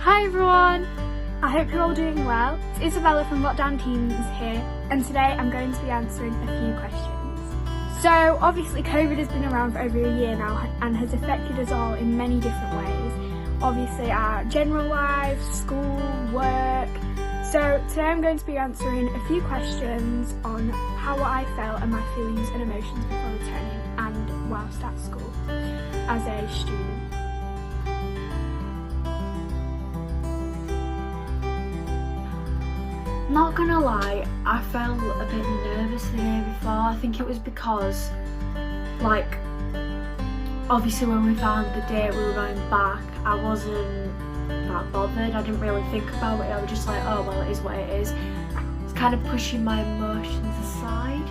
Hi everyone! I hope you're all doing well. It's Isabella from Lockdown Teens here, and today I'm going to be answering a few questions. So obviously COVID has been around for over a year now and has affected us all in many different ways. Obviously our general lives, school, work. So today I'm going to be answering a few questions on how I felt and my feelings and emotions before returning and whilst at school as a student. Not gonna lie, I felt a bit nervous the day before. I think it was because, like, obviously when we found the date we were going back, I wasn't that bothered. I didn't really think about it. I was just like, oh well, it is what it is. It's kind of pushing my emotions aside.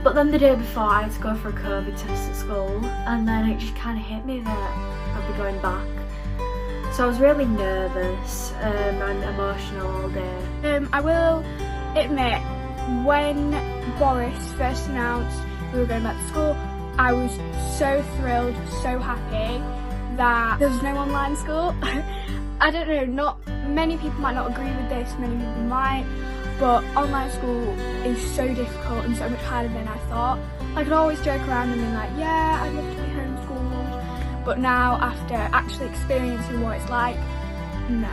But then the day before I had to go for a COVID test at school, and then it just kind of hit me that I'd be going back. So I was really nervous and emotional all day. I will admit, when Boris first announced we were going back to school, I was so thrilled, so happy that there was no online school. I don't know, not many people might not agree with this, many people might, but online school is so difficult and so much harder than I thought. I could always joke around and be like, yeah, I'd love to be homeschooled, but now after actually experiencing what it's like, no.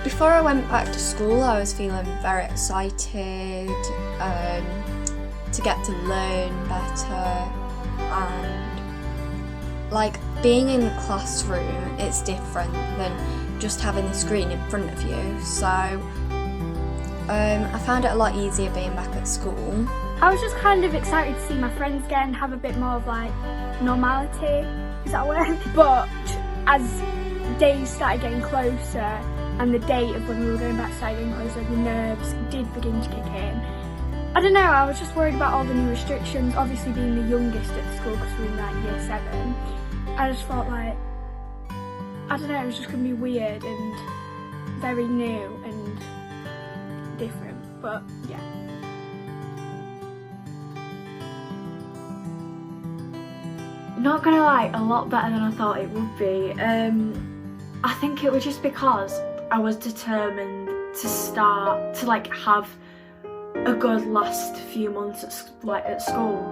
Before I went back to school, I was feeling very excited to get to learn better, and like being in the classroom, it's different than just having a screen in front of you. So I found it a lot easier being back at school. I was just kind of excited to see my friends again, have a bit more of like normality, is that a word? But as days started getting closer and the date of when we were going back started getting closer, the nerves did begin to kick in. I don't know, I was just worried about all the new restrictions, obviously being the youngest at the school because we're in like year 7. I just felt like, I don't know, it was just going to be weird and very new and different, but yeah. Not gonna lie, a lot better than I thought it would be. I think it was just because I was determined to start to like have a good last few months at school.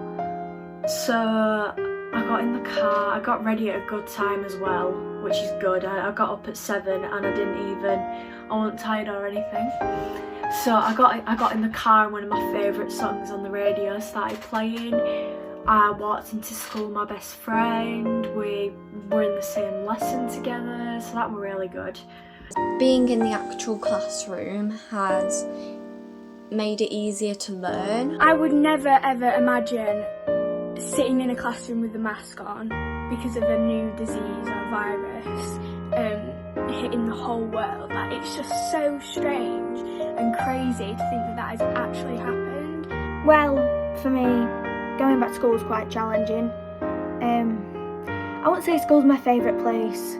So I got in the car, I got ready at a good time as well, which is good. I got up at 7 and I wasn't tired or anything. So I got in the car and one of my favourite songs on the radio started playing. I walked into school with my best friend, we were in the same lesson together, so that was really good. Being in the actual classroom has made it easier to learn. I would never ever imagine sitting in a classroom with a mask on because of a new disease or virus hitting the whole world. Like, it's just so strange and crazy to think that that has actually happened. Well, for me, going back to school was quite challenging. I wouldn't say school's my favourite place.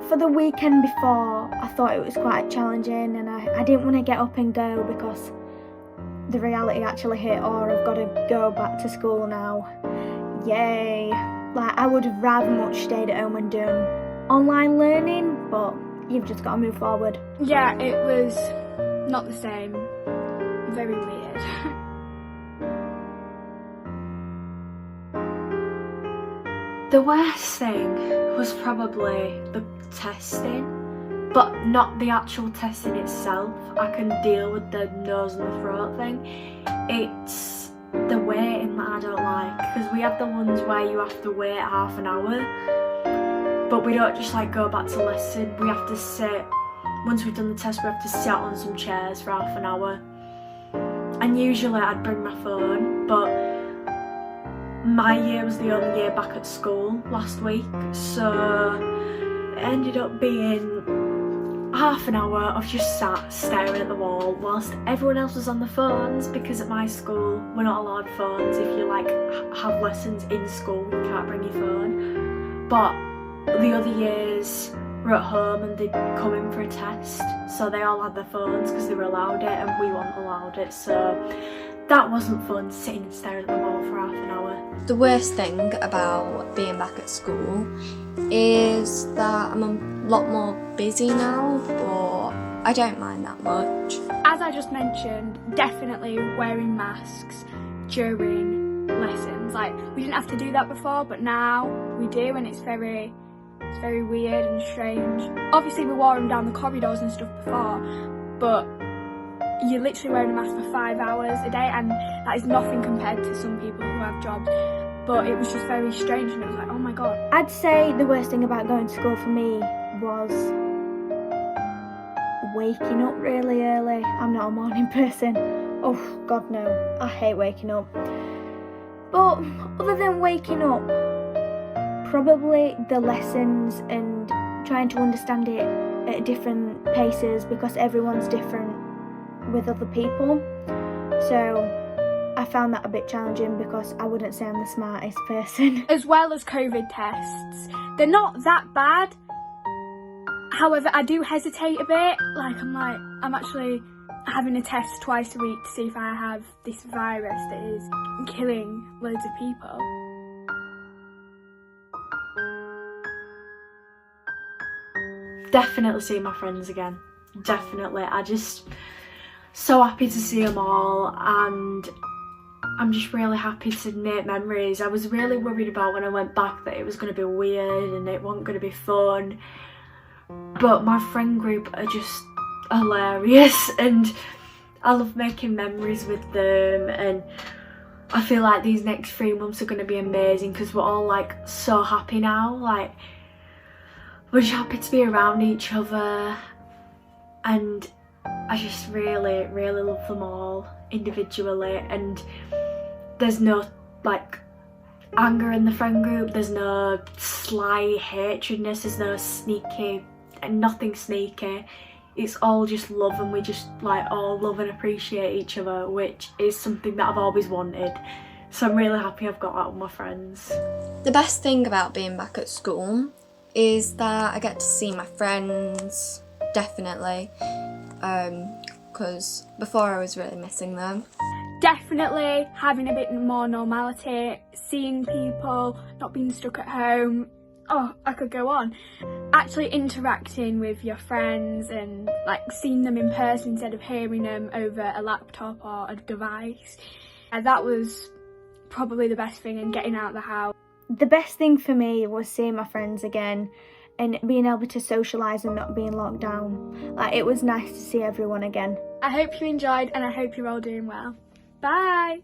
For the weekend before, I thought it was quite challenging and I didn't want to get up and go because the reality actually hit, or I've got to go back to school now. Yay! Like, I would have rather much stayed at home and done online learning, but you've just got to move forward. Yeah, it was not the same. Very weird. The worst thing was probably the testing, but not the actual testing itself. I can deal with the nose and the throat thing. It's the waiting that I don't like, because we have the ones where you have to wait half an hour, but we don't just like go back to lesson. We have to sit, once we've done the test, we have to sit on some chairs for half an hour. And usually I'd bring my phone, but my year was the only year back at school last week, so it ended up being half an hour of just sat staring at the wall whilst everyone else was on the phones, because at my school we're not allowed phones. If you like have lessons in school, you can't bring your phone. But the other years were at home and they'd come in for a test, so they all had their phones because they were allowed it and we weren't allowed it. So that wasn't fun, sitting and staring at the wall for half an hour. The worst thing about being back at school is that I'm a lot more busy now, but I don't mind that much. As I just mentioned, definitely wearing masks during lessons. Like, we didn't have to do that before, but now we do, and it's very weird and strange. Obviously we wore them down the corridors and stuff before, but you're literally wearing a mask for 5 hours a day, and that is nothing compared to some people who have jobs. But it was just very strange, and it was like, oh my god. I'd say the worst thing about going to school for me was waking up really early. I'm not a morning person. Oh god no, I hate waking up. But other than waking up, probably the lessons and trying to understand it at different paces, because everyone's different with other people. So I found that a bit challenging because I wouldn't say I'm the smartest person. As well as COVID tests, they're not that bad. However, I do hesitate a bit. I'm actually having a test twice a week to see if I have this virus that is killing loads of people. Definitely see my friends again. Definitely. I just so happy to see them all, and I'm just really happy to make memories. I was really worried about when I went back that it was going to be weird and it wasn't going to be fun, but my friend group are just hilarious and I love making memories with them, and I feel like these next 3 months are going to be amazing because we're all like so happy now. Like, we're just happy to be around each other, and I just really love them all individually, and there's no like anger in the friend group, there's no sly hatredness, there's no sneaky, nothing sneaky. It's all just love, and we just like all love and appreciate each other, which is something that I've always wanted. So I'm really happy I've got that with my friends. The best thing about being back at school is that I get to see my friends, definitely, because before I was really missing them. Definitely having a bit more normality, seeing people, not being stuck at home. Oh, I could go on. Actually interacting with your friends and like seeing them in person instead of hearing them over a laptop or a device. And that was probably the best thing, in getting out of the house. The best thing for me was seeing my friends again and being able to socialise and not being locked down. Like, it was nice to see everyone again. I hope you enjoyed, and I hope you're all doing well. Bye!